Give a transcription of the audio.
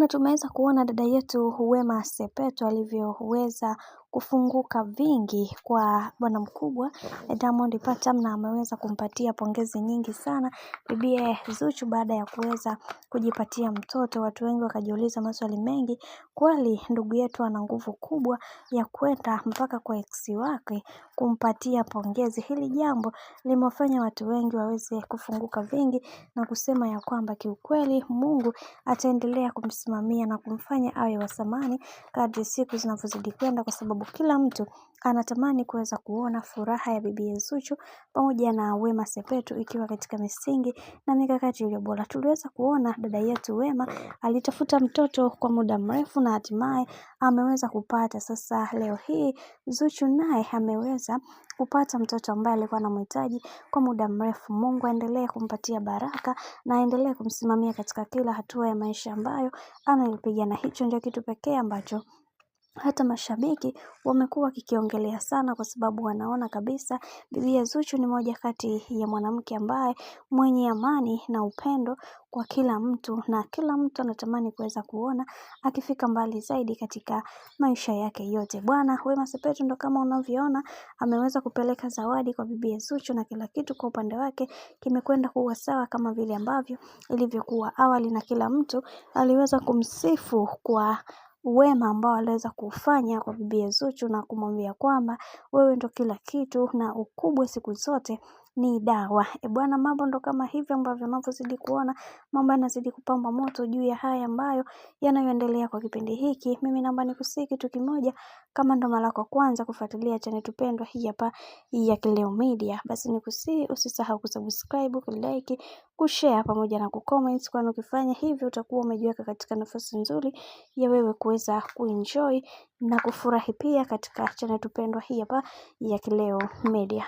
Bwana, tumeweza kuona dada yetu Wema Sepetu alivyoweza kufunguka vingi kwa bwana mkubwa Diamond Platnumz, na ameweza kumpatia pongezi nyingi sana bibie Zuchu baada ya kuweza kujipatia mtoto. Watu wengi wakajiuliza maswali mengi, kweli ndugu yetu ana nguvu kubwa ya kwenda mpaka kwa ex wake kumpatia pongezi. Hili jambo limewafanya watu wengi waweze kufunguka vingi na kusema ya kwamba kiukweli Mungu ataendelea kumsimamia na kumfanya awe wa thamani kadri siku zinavyozidi kwenda, kwa sababu kila mtu anatamani kuweza kuona furaha ya bibi Zuchu pamoja na Wema Sepetu ikiwa katika misingi na mikakati iliyo bora. Tuliweza kuona dada yetu Wema alitafuta mtoto kwa muda mrefu na hatimaye ameweza kupata. Sasa leo hii Zuchu naye ameweza kupata mtoto ambaye alikuwa anamhitaji kwa muda mrefu. Mungu aendelee kumpatia baraka na aendelee kumsimamia katika kila hatua ya maisha ambayo anayopiga, na hicho ndio kitu pekee ambacho hata mashabiki wamekuwa kikiongelea sana, kwa sababu wanaona kabisa bibi Zuchu ni moja kati ya mwanamke ambaye mwenye amani na upendo kwa kila mtu, na kila mtu anatamani kuweza kuona akifika mbali zaidi katika maisha yake yote. Bwana Wema Sepetu ndo kama unavyoona ameweza kupeleka zawadi kwa bibi Zuchu, na kila kitu kwa upande wake kimekwenda kuwa sawa kama vile ambavyo ilivyokuwa awali, na kila mtu aliweza kumsifu kwa wema ambao aliweza kufanya kwa bibi Zuchu na kumwambia kwamba wewe ndo kila kitu na ukubwa siku zote ni dawa. Bwana, mambo ndo kama hivyo ambavyo unavyozidi kuona mambo yanazidi kupamba moto juu ya haya ambayo yanayoendelea kwa kipindi hiki. Mimi naomba nikusii kitu kimoja, kama ndo mara yako kwanza kufuatilia channel tupendwa hii hapa ya Kileo Media, basi nikusii usisahau kusubscribe, kulike, kushare pamoja na kucomment, kwani ukifanya hivyo utakuwa umejiweka katika nafasi nzuri ya wewe kuweza kuenjoy na kufurahi pia katika channel tupendwa hii hapa ya Kileo Media.